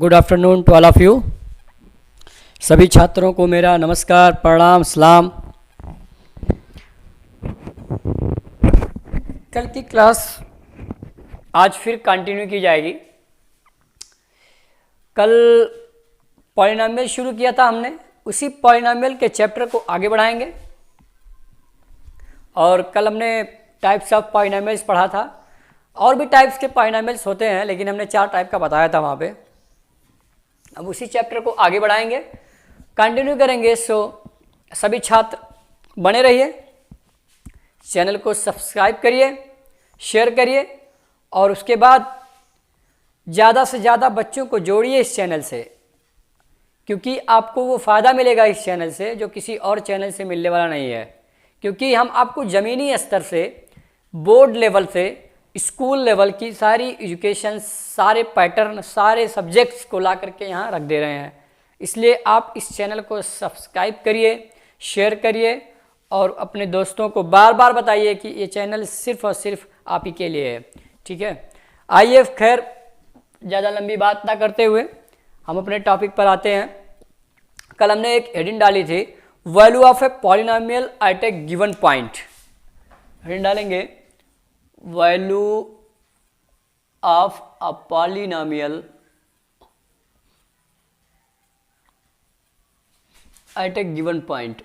Good afternoon to all of you. सभी छात्रों को मेरा नमस्कार, प्रणाम, सलाम। कल की क्लास आज फिर कंटिन्यू की जाएगी। कल पॉलिनोमियल शुरू किया था हमने, उसी पॉलिनोमियल के चैप्टर को आगे बढ़ाएंगे। और कल हमने टाइप्स ऑफ पॉलिनोमियल्स पढ़ा था। और भी टाइप्स के पॉलिनोमियल्स होते हैं, लेकिन हमने 4 टाइप का बताया था वहाँ पे। अब उसी चैप्टर को आगे बढ़ाएंगे, कंटिन्यू करेंगे। सो सभी छात्र बने रहिए, चैनल को सब्सक्राइब करिए, शेयर करिए और उसके बाद ज़्यादा से ज़्यादा बच्चों को जोड़िए इस चैनल से, क्योंकि आपको वो फ़ायदा मिलेगा इस चैनल से जो किसी और चैनल से मिलने वाला नहीं है। क्योंकि हम आपको ज़मीनी स्तर से, बोर्ड लेवल से, स्कूल लेवल की सारी एजुकेशन, सारे पैटर्न, सारे सब्जेक्ट्स को ला करके यहाँ रख दे रहे हैं। इसलिए आप इस चैनल को सब्सक्राइब करिए, शेयर करिए और अपने दोस्तों को बार बार बताइए कि ये चैनल सिर्फ और सिर्फ आप ही के लिए है। ठीक है, आइए खैर ज़्यादा लंबी बात ना करते हुए हम अपने टॉपिक पर आते हैं। कल हमने एक हेडिंग डाली थी, value of a polynomial at a given point. Heading डालेंगे, value of a polynomial at a given point.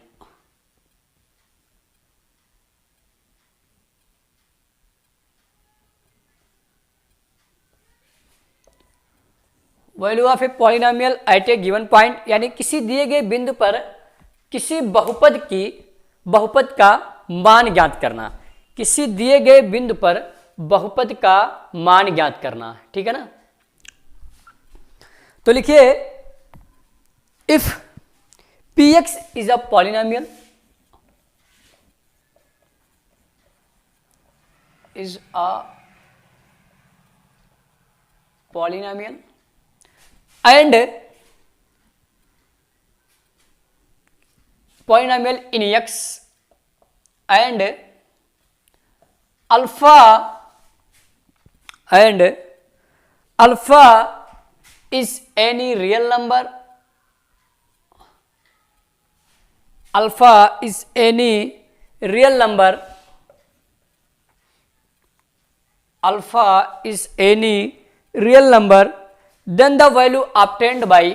Value of a polynomial at a given point यानी किसी दिए गए बिंदु पर किसी बहुपद का मान ज्ञात करना। किसी दिए गए बिंदु पर बहुपद का मान ज्ञात करना, ठीक है ना। तो लिखिए, if px is a polynomial, is a polynomial and polynomial in x and alpha is any real number, alpha is any real number, alpha is any real number, then the value obtained by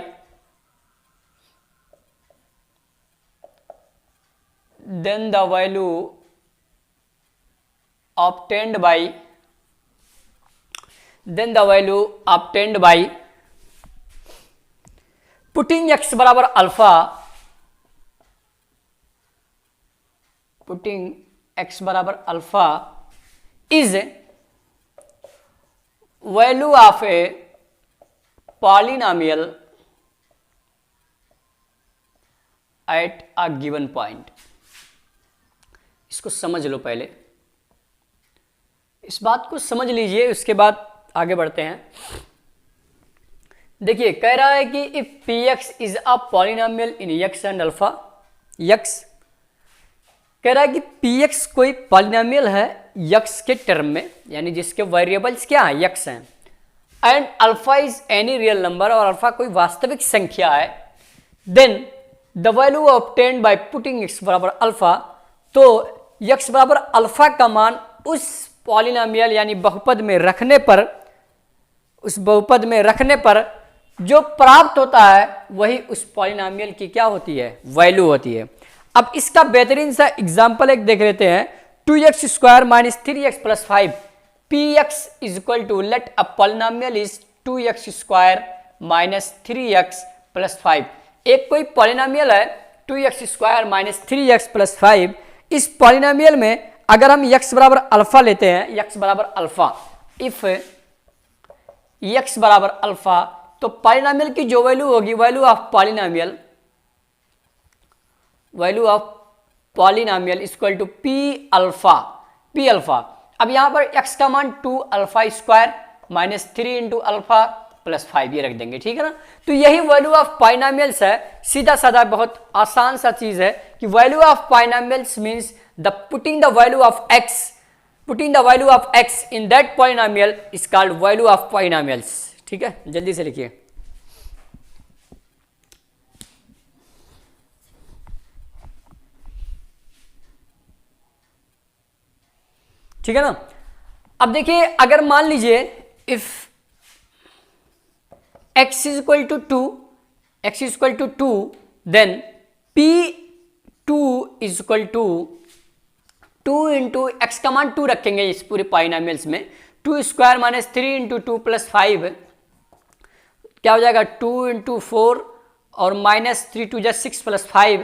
putting x बराबर alpha, putting x बराबर alpha is value of a polynomial at a given point। इसको समझ लो, पहले इस बात को समझ लीजिए, उसके बाद आगे बढ़ते हैं। देखिए, कह रहा है कि if px is a polynomial in x and alpha, x कह रहा है कि px कोई पॉलिनोमियल है x के टर्म में, यानी जिसके वेरिएबल्स क्या है, x हैं, and alpha is any real number, और अल्फा कोई वास्तविक संख्या है, then the value obtained by putting x बराबर अल्फा। तो x बराबर अल्फा का मान उस पॉलिनोमियल यानी बहुपद में रखने पर, उस बहुपद में रखने पर जो प्राप्त होता है वही उस पॉलिनोमियल की क्या होती है, वैल्यू होती है। अब इसका बेहतरीन सा एग्जाम्पल एक देख लेते हैं, 2x square minus 3x plus 5, px is equal to, let a polynomial is 2x square minus 3x plus 5। एक कोई पॉलिनोमियल है 2x square minus 3x plus 5। इस पॉलिनोमियल में अगर हम x बराबर अल्फा लेते हैं, x बराबर अल्फा, इफ x बराबर अल्फा, तो पॉलिनोमियल की जो वैल्यू होगी, value of polynomial, value of polynomial equal to p alpha. अब यहां पर x का मान 2 alpha square minus 3 into alpha plus 5 ये रख देंगे, ठीक है ना। तो यही वैल्यू ऑफ पॉलिनोमियल्स है, सीधा साधा बहुत आसान सा चीज है कि value of polynomials means the putting the value of x in that polynomial is called value of polynomials. ठीक है, जल्दी से लिखिए। ठीक है ना। अब देखिए अगर मान लीजिए if x is equal to 2, x is equal to 2, then p2 is equal to 2 into x का मान 2 रखेंगे इस पूरे पाइनामियल्स में, 2 स्क्वायर माइनस 3 इंटू 2 प्लस 5 क्या हो जाएगा 2 इंटू 4 और माइनस 3 टू जा 6 प्लस 5,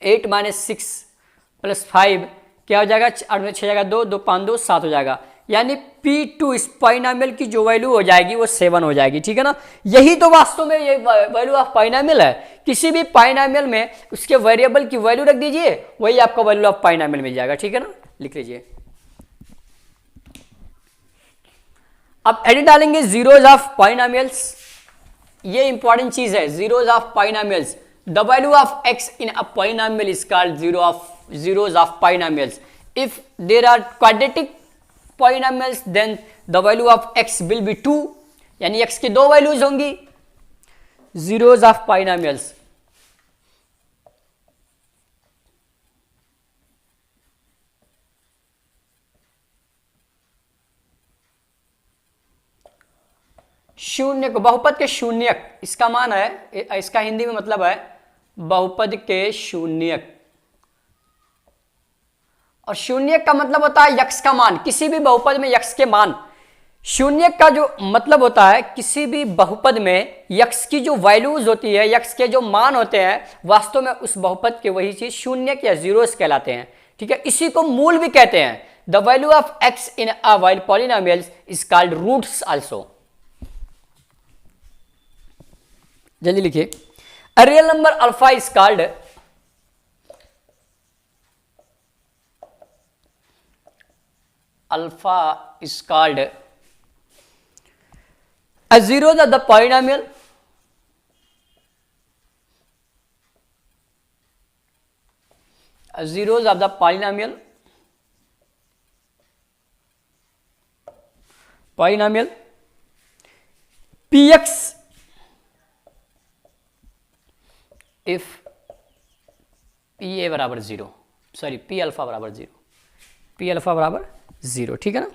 8 माइनस 6 प्लस 5 क्या हो जाएगा 8 में 6 जाएगा 2, 2 5 2 7 हो जाएगा। यानी P2 इस पाइनामियल की जो वैल्यू हो जाएगी वो 7 हो जाएगी। ठीक है ना। यही तो वास्तव में ये वैल्यू ऑफ पाइनामियल है। किसी भी पाइनामियल में उसके वेरिएबल की वैल्यू रख दीजिए, वही आपका वैल्यू ऑफ पाइनामियल मिल जाएगा। ठीक है ना, लिख लीजिए। अब एडिट डालेंगे जीरोज ऑफ पाइनामियल्स। ये इंपॉर्टेंट चीज है, zeros of polynomials. The value of x in a polynomial is called zeros of polynomials. If there are quadratic polynomials then the value of x will be 2, यानी x की दो values होंगी। zeros of polynomials शून्य को बहुपद के शून्यक, इसका मान है, इसका हिंदी में मतलब है बहुपद के शून्यक। और शून्यक का मतलब होता है यक्स का मान। किसी भी बहुपद में यक्स के मान, शून्यक का जो मतलब होता है किसी भी बहुपद में यक्स की जो वैल्यूज होती है, यक्स के जो मान होते हैं, वास्तव में उस बहुपद के वही चीज शून्यक या जीरोस कहलाते हैं। ठीक है, इसी को मूल भी कहते हैं। The value of x in a while polynomials is called roots also. जल्दी लिखिए। A real number alpha is called a zeros of the polynomial px if pa बराबर 0, सॉरी p अल्फा बराबर 0, p अल्फा बराबर 0। ठीक है ना।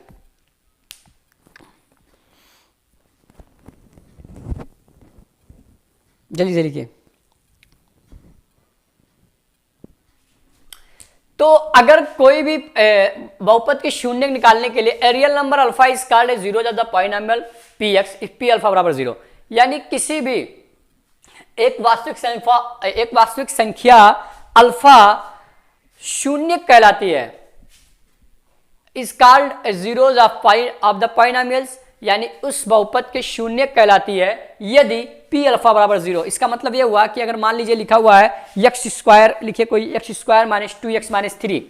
जल्दी से लिखिए। तो अगर कोई भी बहुपद के शून्य निकालने के लिए real number alpha is called zero of the polynomial px if p alpha बराबर 0, यानी किसी भी एक वास्तविक संख्या अल्फा शून्य कहलाती है, is called zeros of the polynomials, यानी उस बहुपद के शून्य कहलाती है यदि p अल्फा बराबर 0। इसका मतलब यह हुआ कि अगर मान लीजिए लिखा हुआ है एक्स स्क्वायर, लिखिए कोई x square minus 2x minus 3,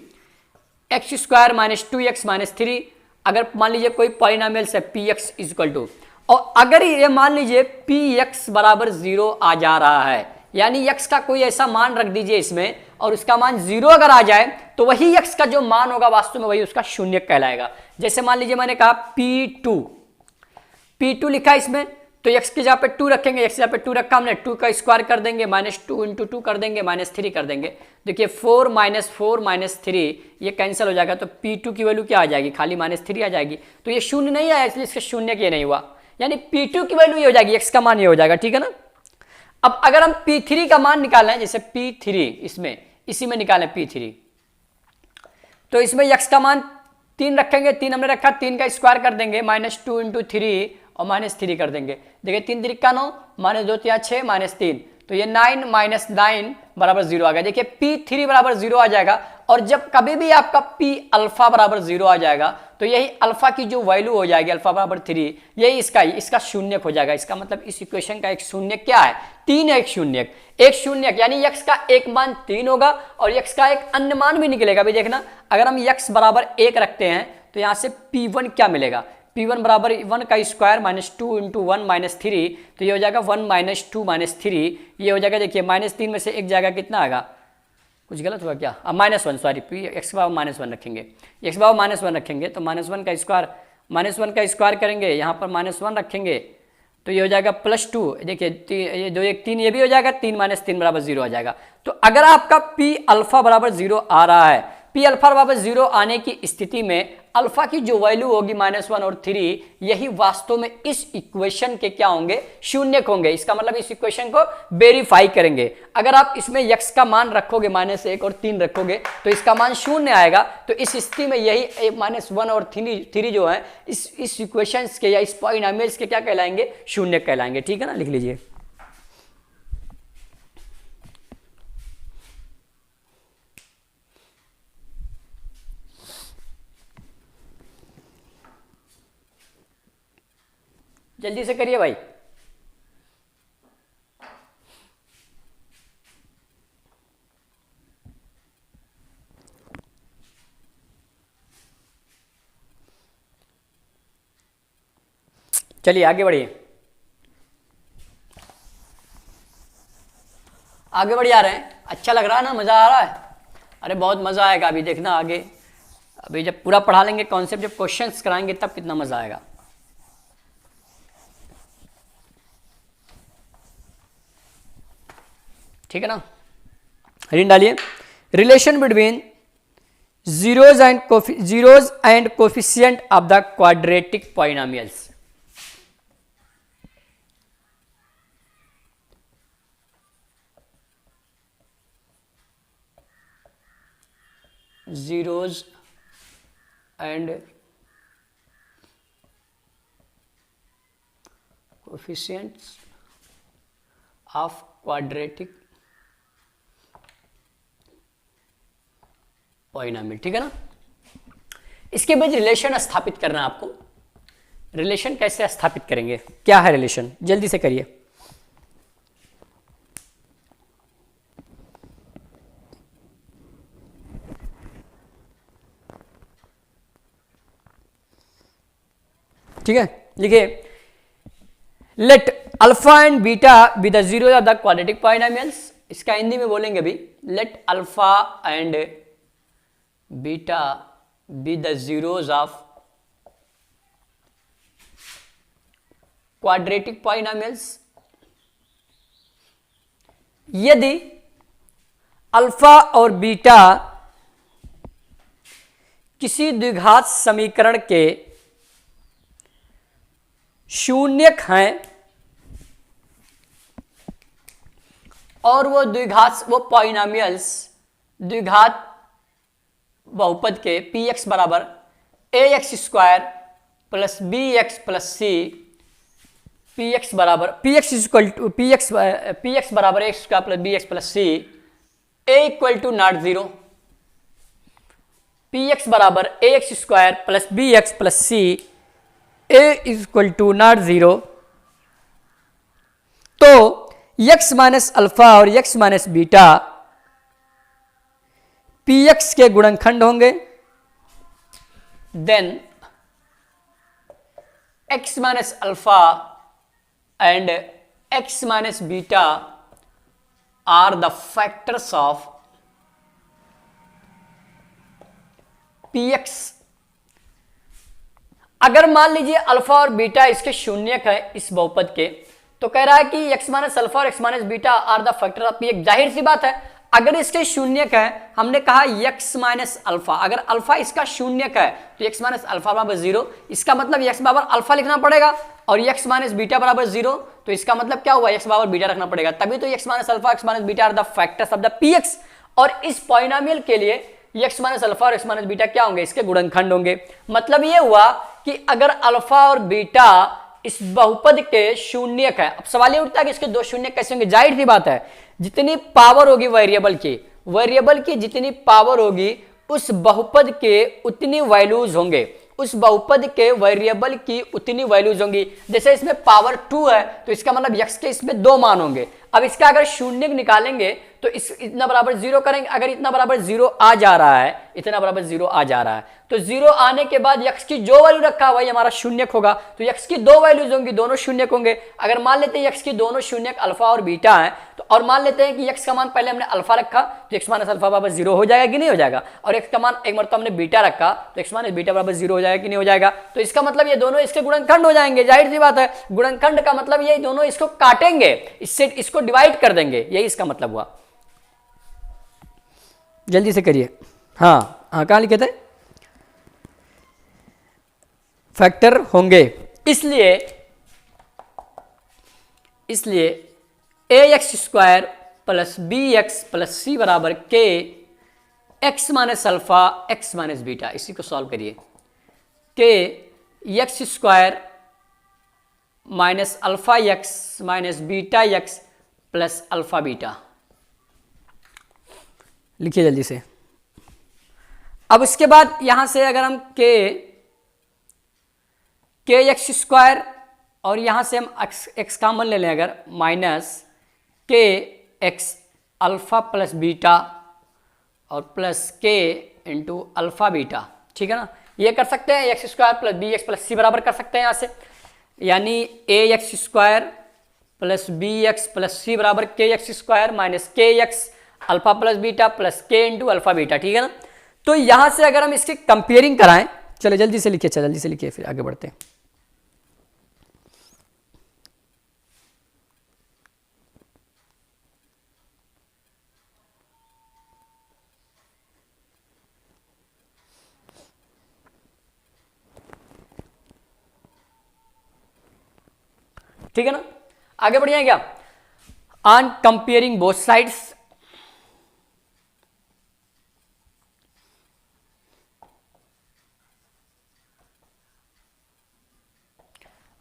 x square minus 2x minus 3, अगर मान लीजिए कोई पॉलिनोमियल्स है px इज इक्वल टू, और अगर ये मान लीजिए px बराबर 0 आ जा रहा है, यानी x का कोई ऐसा मान रख दीजिए इसमें और उसका मान 0 अगर आ जाए तो वही x का जो मान होगा वास्तव में वही उसका शून्य कहलाएगा। जैसे मान लीजिए मैंने कहा p2 लिखा इसमें, तो x की जगह पे 2 रखेंगे, x की जगह पे 2 रखा हमने, 2 का स्क्वायर कर देंगे, माइनस 2 इंटू 2 कर देंगे, माइनस 3 कर देंगे। देखिए 4 माइनस 3 ये कैंसिल हो जाएगा, तो p2 की वैल्यू क्या आ जाएगी, खाली माइनस 3 आ जाएगी। तो ये शून्य नहीं आया, इसलिए इसका शून्य ये नहीं हुआ, यानी P2 की वैल्यू ये हो जाएगी, x का मान ये हो जाएगा। ठीक है ना। अब अगर हम P3 का मान निकालना है, जैसे P3 इसी में निकालें P3, तो इसमें x का मान 3 रखेंगे, 3 हमने रखा, 3 का स्क्वायर कर देंगे, माइनस 2 इंटू 3 और माइनस 3 कर देंगे। देखिए 3 3 का 9, माइनस 2 3 6 माइनस 3, तो ये 9 माइनस 9 बराबर 0 आ गया। देखिए P3 बराबर 0 आ जाएगा, और जब कभी भी आपका P अल्फा बराबर 0 आ जाएगा तो यही अल्फा की जो वैल्यू हो जाएगी अल्फा बराबर 3, यही इसका शून्यक हो जाएगा। इसका मतलब इस इक्वेशन का एक शून्यक क्या है, 3 है। एक शून्यक यानी x का एक मान 3 होगा और x का एक अन्य मान भी निकलेगा। अभी देखना, अगर हम x बराबर 1 रखते हैं तो यहाँ से P1 क्या मिलेगा, P1 बराबर 1 का स्क्वायर माइनस 2 इंटू 1 माइनस 3, तो ये हो जाएगा 1 माइनस 2 माइनस 3, ये हो जाएगा। देखिए माइनस 3 में से एक जाएगा, कितना आएगा, कुछ गलत हुआ क्या, अब -1, सॉरी x बराबर -1 रखेंगे, x बराबर -1 रखेंगे तो -1 का स्क्वायर करेंगे, यहाँ पर -1 रखेंगे तो ये हो जाएगा +2। देखिए ये 2 1 3 ये भी हो जाएगा, 3 माइनस 3 बराबर 0 आ जाएगा। तो अगर आपका p अल्फा बराबर 0 आ रहा है, पी अल्फा बराबर 0 आने की स्थिति में अल्फा की जो वैल्यू होगी -1 और 3, यही वास्तव में इस इक्वेशन के क्या होंगे, शून्यक होंगे। इसका मतलब इस इक्वेशन को वेरीफाई करेंगे। अगर आप इसमें x का मान रखोगे -1 और 3 रखोगे तो इसका मान 0 आएगा। तो इस स्थिति में यही -1 और 3 जो है इस इक्वेशन के या इस पॉलिनोमियल्स के क्या कहलाएंगे, शून्यक कहलाएंगे। ठीक है ना, लिख लीजिए। जल्दी से करिए भाई। चलिए आगे बढ़िए, आगे बढ़िए आ रहे हैं। अच्छा लग रहा है ना, मजा आ रहा है? अरे बहुत मजा आएगा, अभी देखना आगे। अभी जब पूरा पढ़ा लेंगे कॉन्सेप्ट, जब क्वेश्चंस कराएंगे तब कितना मजा आएगा। ठीक है ना, रीड डालिए। Relation between zeros and coefficient of the quadratic polynomials. Zeros and coefficients of quadratic polynomial. ठीक है ना, इसके बाद रिलेशन स्थापित करना है आपको। रिलेशन कैसे स्थापित करेंगे, क्या है रिलेशन, जल्दी से करिए। ठीक है, लिखिए। Let alpha and beta be the zero of the quadratic polynomials. इसका हिंदी में बोलेंगे अभी। Let alpha and beta be the zeros of quadratic polynomials. यदि अल्फा और बीटा किसी द्विघात समीकरण के शून्यक हैं और वो पॉलिनोमियल्स द्विघात बहुपद के px बराबर ax square plus bx plus c, px बराबर px बराबर x square plus bx plus c, a equal to not 0, px बराबर ax square plus bx plus c, a equal to not 0, तो x minus alpha और x minus beta px के गुणनखंड होंगे। Then x minus alpha and x minus beta are the factors of px। अगर मान लीजिए alpha और beta इसके शून्यक है इस बहुपद के, तो कह रहा है कि x माइनस अल्फा और x minus beta are the factor of px। जाहिर सी बात है, अगर इसके शून्यक है, हमने कहा x माइनस अल्फा, अगर अल्फा इसका शून्यक है तो x माइनस अल्फा बराबर 0, इसका मतलब x बराबर अल्फा लिखना पड़ेगा, और x माइनस बीटा बराबर 0, तो इसका मतलब क्या हुआ, x बराबर बीटा रखना पड़ेगा, तभी तो x minus alpha x minus beta are the factors of the px। और इस पॉलिनोमियल के लिए x माइनस अल्फा और x माइनस बीटा क्या होंगे, इसके गुणनखंड होंगे। मतलब ये हुआ कि अगर अल्फा और बीटा इस बहुपद के शून्यक है, अब सवाल ये उठता है कि इसके दो शून्यक कैसे होंगे। जाहिर सी बात है, जितनी पावर होगी वेरिएबल की जितनी पावर होगी उस बहुपद के उतनी वैल्यूज होंगे, उस बहुपद के वेरिएबल की उतनी वैल्यूज होंगी। जैसे इसमें पावर 2 है तो इसका मतलब x के इसमें 2 मान होंगे। अब इसका अगर शून्यक निकालेंगे तो इतना बराबर 0 करेंगे। अगर इतना बराबर 0 आ जा रहा है, इतना बराबर 0 आ जा रहा है, तो 0 आने के बाद x की जो वैल्यू रखा वही हमारा शून्यक होगा। तो x की 2 वैल्यूज होंगी, दोनों शून्यक होंगे। अगर मान लेते हैं x की दोनों शून्यक अल्फा और बीटा है, तो और मान लेते हैं कि x का मान पहले हमने अल्फा रखा तो x माइनस अल्फा बराबर 0 हो जाएगा कि नहीं हो जाएगा, और x का मान एक मरतबा हमने बीटा रखा तो x माइनस बीटा बराबर 0 हो जाएगा कि नहीं हो जाएगा। तो इसका मतलब ये दोनों इसके गुणनखंड हो जाएंगे। जाहिर सी बात है, गुणनखंड का मतलब ये दोनों इसको काटेंगे, इससे इसको डिवाइड कर देंगे, यही इसका मतलब हुआ। जल्दी से करिए। हाँ हाँ कहाँ लिखे थे, फैक्टर होंगे। इसलिए a x square plus b x plus c बराबर k x minus alpha x minus beta. इसी को सॉल्व करिए, k x square minus alpha x minus beta x plus alpha beta. लिखिए जल्दी से। अब उसके बाद यहां से अगर हम के एक्स स्क्वायर और यहां से हम एक्स कॉमन ले लें, अगर minus k x alpha plus beta और plus k into alpha beta, ठीक है ना। ये कर सकते हैं, x square plus b x plus c बराबर कर सकते हैं यहां से, यानी a x square plus b x plus c बराबर k x square minus k x alpha plus beta plus k into alpha beta, ठीक है ना। तो यहां से अगर हम इसकी कंपेयरिंग कराएं, चलो जल्दी से लिखिए, जल्दी से लिखिए, फिर आगे बढ़ते हैं। ठीक है ना, आगे बढ़िए क्या, on comparing both sides,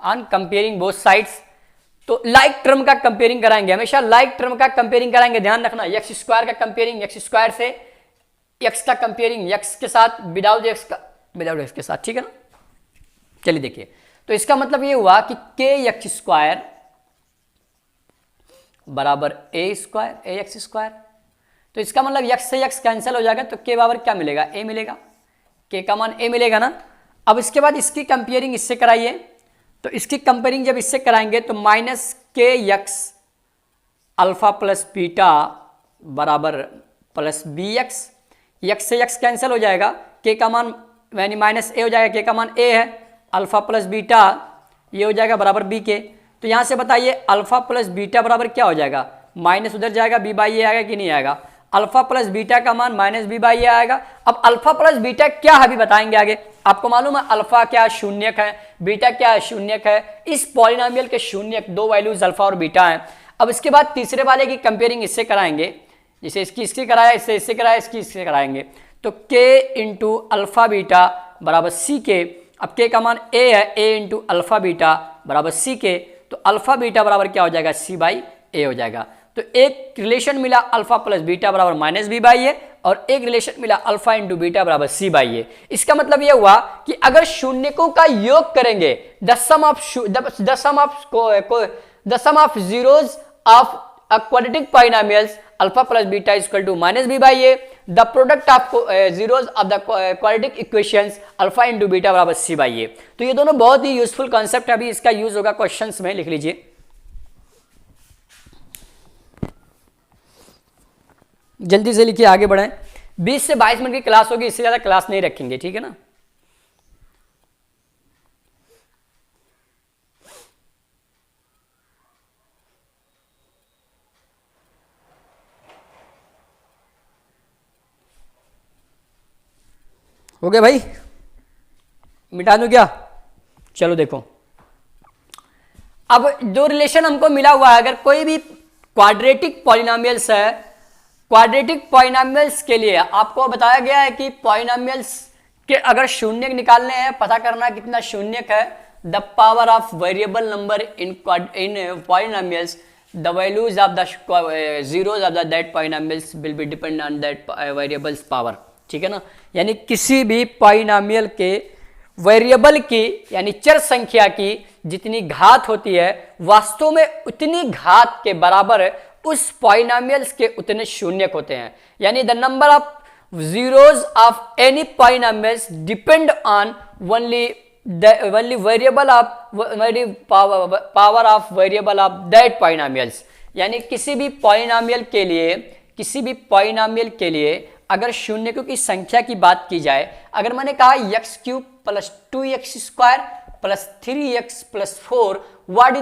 on comparing both sides. तो लाइक टर्म का कंपेयरिंग कराएंगे, हमेशा लाइक टर्म का कंपेयरिंग कराएंगे, ध्यान रखना। एक्स स्क्वायर का कंपेयरिंग एक्स स्क्वायर से, एक्स का कंपेयरिंग एक्स के साथ विदाउट एक्स का विदाउट एक्स के साथ, ठीक है ना। चलिए देखिए, तो इसका मतलब ये हुआ कि के एक्स स्क्वायर बराबर ए स्क्वायर ए एक्स स्क्वायर। तो इसका मतलब एक्स से एक्स कैंसिल हो जाएगा, तो के बराबर क्या मिलेगा, ए मिलेगा, के का मान ए मिलेगा ना। अब इसके बाद इसकी कंपेयरिंग इससे कराइए, तो इसकी कंपेयरिंग जब इससे कराएंगे तो minus k x alpha plus beta बराबर प्लस बी एक्स, एक्स से एक्स कैंसिल हो जाएगा, के का मान यानी माइनस ए हो जाएगा, के का मान ए है, अल्फा प्लस बीटा ये हो जाएगा बराबर बी के। तो यहां से बताइए अल्फा प्लस बीटा बराबर क्या हो जाएगा, माइनस उधर जाएगा, बी बाई ए आएगा कि नहीं आएगा, अल्फा प्लस बीटा का मान माइनस बी बाई ए आएगा। अब अल्फा प्लस बीटा क्या है अभी बताएंगे आगे, आपको मालूम है अल्फा क्या शून्यक है, बीटा क्या शून्यक है। इस पॉलिनोमियल के शून्यक दो वैल्यूज अल्फा और बीटा है। अब इसके बाद तीसरे वाले की कंपेयरिंग इससे कराएंगे, जैसे इसकी कराया, इससे कराया, इससे कराएंगे, तो के इंटू अल्फा बीटा बराबर सी के। अब के का मान ए है, ए इंटू अल्फा बीटा बराबर सी के, तो अल्फा बीटा बराबर क्या हो जाएगा, सी बाई ए हो जाएगा। तो एक रिलेशन मिला अल्फा प्लस बीटा बराबर माइनस बी बाई ए, और एक रिलेशन मिला अल्फा इंटू बीटा बराबर सी बाई ए। इसका मतलब यह हुआ कि अगर शून्यकों का योग करेंगे, the sum of zeros of quadratic polynomials alpha plus beta is equal to minus b by a, the product of zeros of the quadratic equations alpha into beta बराबर सी बाई ए। तो ये दोनों बहुत ही useful concept है, अभी इसका use होगा questions में, लिख लीजिए। जल्दी से लिखिए, आगे बढ़ें। 20 से 22 मिनट की क्लास होगी, इससे ज्यादा क्लास नहीं रखेंगे, ठीक है ना। हो गया भाई, मिटा दूं क्या, चलो देखो। अब जो रिलेशन हमको मिला हुआ है, अगर कोई भी क्वाड्रेटिक पॉलिनोमियल्स है, क्वाड्रेटिक पॉलिनोमियल्स के लिए आपको बताया गया है कि पॉलिनोमियल्स के अगर शून्यक निकालने हैं, पता करना कितना शून्यक है, the power of variable number in polynomials, the values of the zeros of that polynomials will be depend on that variables power, ठीक है ना। यानी किसी भी पॉलिनोमियल के वेरिएबल की यानी चर संख्या की जितनी घात होती है, वास्तव में उतनी घात के बराबर उस पॉलिनोमियल्स के उतने शून्यक होते हैं। यानी the number of zeros of any polynomials depend on only variable of power of variable of that polynomials. यानी किसी भी पॉलिनोमियल के लिए अगर शून्यकों की संख्या की बात की जाए, अगर मैंने कहा x cube plus 2x square plus 3x plus 4, what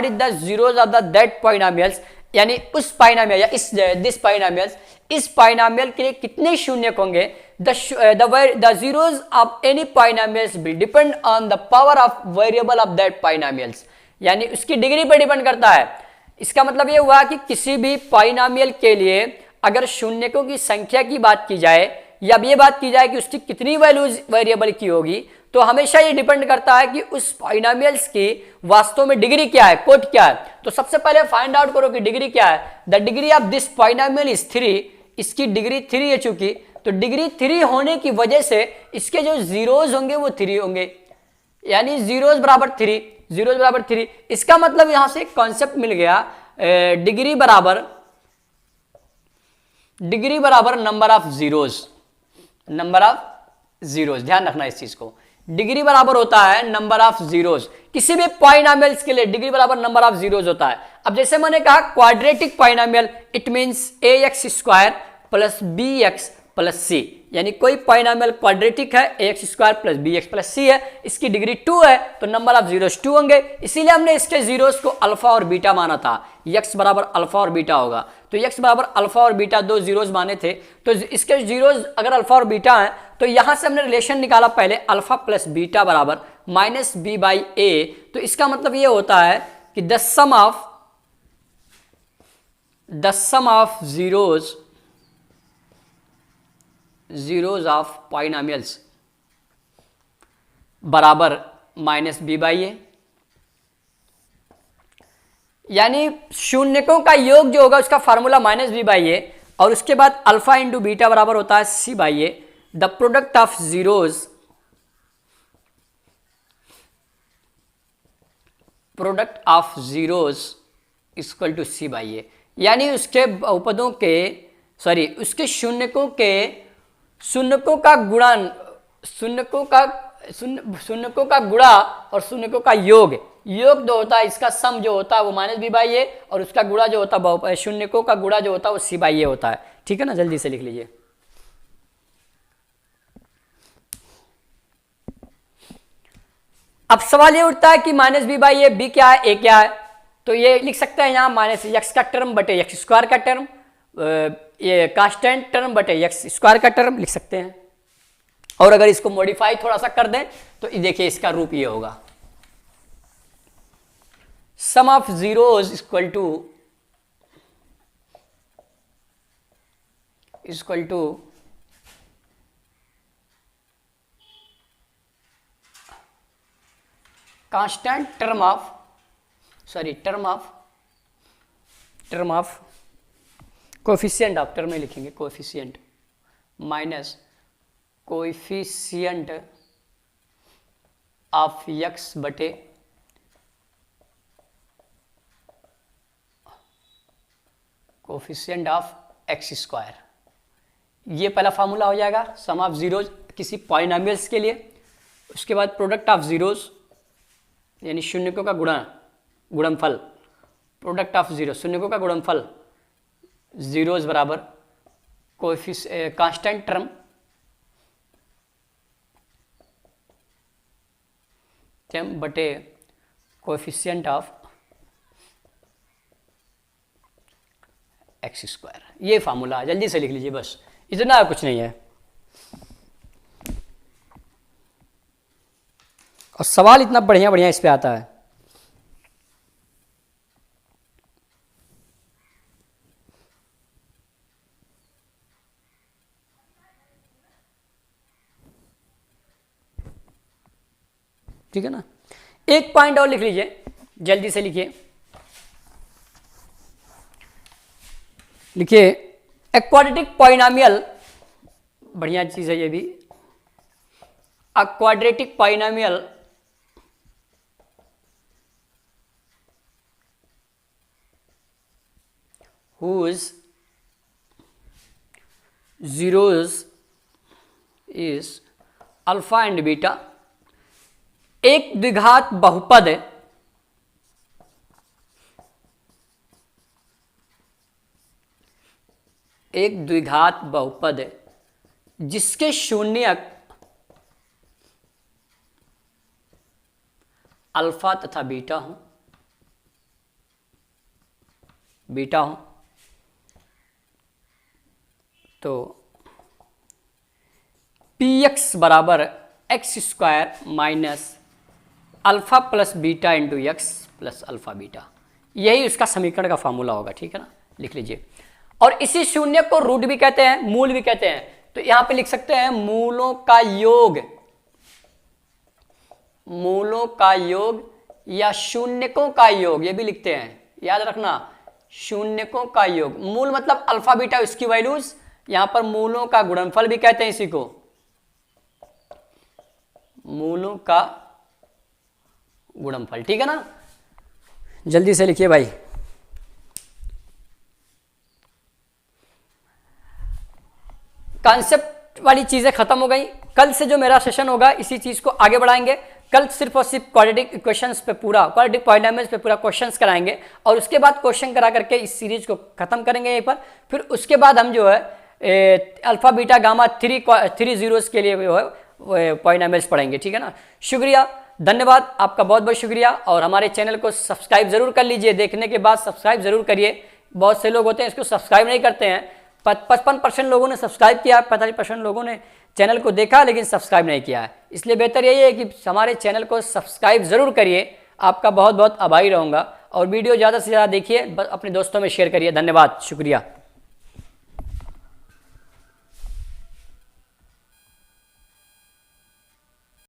is the zeros of the that polynomials, यानी उस पॉलिनोमियल या इस पॉलिनोमियल्स, इस पॉलिनोमियल के लिए कितने शून्यक होंगे, the zeros of any polynomials will depend on the power of variable of that polynomials, यानी उसकी डिग्री पर डिपेंड करता है। इसका मतलब ये हुआ कि किसी भी पॉलिनोमियल के लिए अगर शून्यकों की संख्या की बात की जाए या ये बात की जाए कि उसकी कितनी वैल्यूज वेरिएबल की होगी, तो हमेशा ये डिपेंड करता है कि उस पॉलिनोमियल्स की वास्तव में डिग्री क्या है, कोट क्या है। तो सबसे पहले फाइंड आउट करो कि डिग्री क्या है। The degree of this polynomial is 3, इसकी डिग्री 3 है चूंकि, तो डिग्री 3 होने की वजह से इसके जो जीरोज होंगे वो 3 होंगे, यानी जीरोज बराबर 3, जीरोज बराबर 3। इसका मतलब यहां से कॉन्सेप्ट मिल गया, डिग्री बराबर number of zeros, number of zeros. ध्यान रखना इस चीज को, डिग्री बराबर होता है नंबर ऑफ जीरोज। किसी भी पॉलिनोमियल्स के लिए डिग्री बराबर नंबर ऑफ जीरोज होता है। अब जैसे मैंने कहा quadratic polynomial, it means ax square plus bx plus c, यानी कोई पॉलिनोमियल क्वाड्रेटिक है, ax square plus bx plus c है, इसकी डिग्री 2 है, तो नंबर ऑफ जीरोज 2 होंगे। इसीलिए हमने इसके जीरोज को अल्फा और बीटा माना था, x बराबर अल्फा और बीटा होगा। तो x बराबर अल्फा और बीटा दो जीरोज माने थे, तो इसके जीरोज अगर अल्फा और बीटा है तो यहां से हमने रिलेशन निकाला पहले, अल्फा प्लस बीटा बराबर माइनस बी बाई ए। तो इसका मतलब ये होता है कि the sum of zeros of polynomials बराबर माइनस बी बाई ए, यानी शून्यकों का योग जो होगा उसका formula minus b by a, और उसके बाद अल्फा इंटू बीटा बराबर होता है c by a. The product of zeros equal to c by a, यानी उसके बहुपदों के उसके शून्यकों का गुणन, शून्यकों का गुणा और शून्यकों का योग जो होता है, इसका सम जो होता है वो माइनस बी बाई ए, और उसका गुणा जो होता है, शून्यकों का गुणा जो होता है वो सी बाई ए होता है। ठीक है ना, जल्दी से लिख लीजिए। अब सवाल ये उठता है कि minus b by a, b क्या है, ए क्या है। तो ये लिख सकते हैं यहाँ माइनस एक्स का टर्म बटे एक्स स्क्वायर का टर्म, ये कांस्टेंट टर्म बटे एक्स स्क्वायर का टर्म लिख सकते हैं। और अगर इसको मॉडिफाई थोड़ा सा कर दें तो देखिए इसका रूप ये होगा, sum of zeros equal to constant term of coefficient of, term में लिखेंगे coefficient minus coefficient of x बटे कोएफिशिएंट ऑफ एक्स स्क्वायर। ये पहला फार्मूला हो जाएगा सम ऑफ जीरोज किसी पॉलिनोमियल्स के लिए। उसके बाद प्रोडक्ट ऑफ जीरोज यानी शून्यकों का गुणनफल, प्रोडक्ट ऑफ जीरो शून्यकों का गुणनफल, जीरोज बराबर कांस्टेंट टर्म बटे कोएफिशिएंट ऑफ एक्स स्क्वायर। ये फार्मूला जल्दी से लिख लीजिए, बस इतना, कुछ नहीं है। और सवाल इतना बढ़िया इस पे आता है। ठीक है ना, एक पॉइंट और लिख लीजिए, जल्दी से लिखिए क्वाड्रेटिक पॉलिनोमियल, बढ़िया चीज है ये भी। A quadratic polynomial whose zeros is alpha and beta, एक द्विघात बहुपद है जिसके शून्यक अल्फा तथा बीटा हो, तो पी एक्स बराबर x square minus alpha plus beta into x plus alpha beta, यही उसका समीकरण का फॉर्मूला होगा, ठीक है ना, लिख लीजिए। और इसी शून्य को रूट भी कहते हैं, मूल भी कहते हैं, तो यहां पे लिख सकते हैं मूलों का योग, मूलों का योग या शून्यकों का योग, ये भी लिखते हैं, याद रखना, शून्यकों का योग। मूल मतलब अल्फा बीटा उसकी वैल्यूज, यहां पर मूलों का गुणनफल भी कहते हैं इसी को, मूलों का गुणनफल, ठीक है ना। जल्दी से लिखिए भाई। कॉन्सेप्ट वाली चीजें खत्म हो गई। कल से जो मेरा सेशन होगा इसी चीज को आगे बढ़ाएंगे। कल सिर्फ और सिर्फ क्वाड्रेटिक इक्वेशंस पे पूरा, क्वाड्रेटिक पॉलिनोमियल्स पे पूरा क्वेश्चंस कराएंगे और उसके बाद क्वेश्चन करा करके इस सीरीज को खत्म करेंगे यहीं पर। फिर उसके बाद हम जो है alpha beta gamma three zeros के लिए जो है पॉलिनोमियल्स पढ़ेंगे, ठीक है ना। शुक्रिया, धन्यवाद, आपका बहुत बहुत शुक्रिया। और हमारे चैनल को सब्सक्राइब जरूर कर लीजिए, देखने के बाद सब्सक्राइब जरूर करिए। बहुत से लोग होते हैं इसको सब्सक्राइब नहीं करते हैं। 55% लोगों ने सब्सक्राइब किया, 45% लोगों ने चैनल को देखा लेकिन सब्सक्राइब नहीं किया है। इसलिए बेहतर यही है कि हमारे चैनल को सब्सक्राइब जरूर करिए। आपका बहुत बहुत आभारी रहूँगा और वीडियो ज़्यादा से ज़्यादा देखिए, अपने दोस्तों में शेयर करिए। धन्यवाद, शुक्रिया।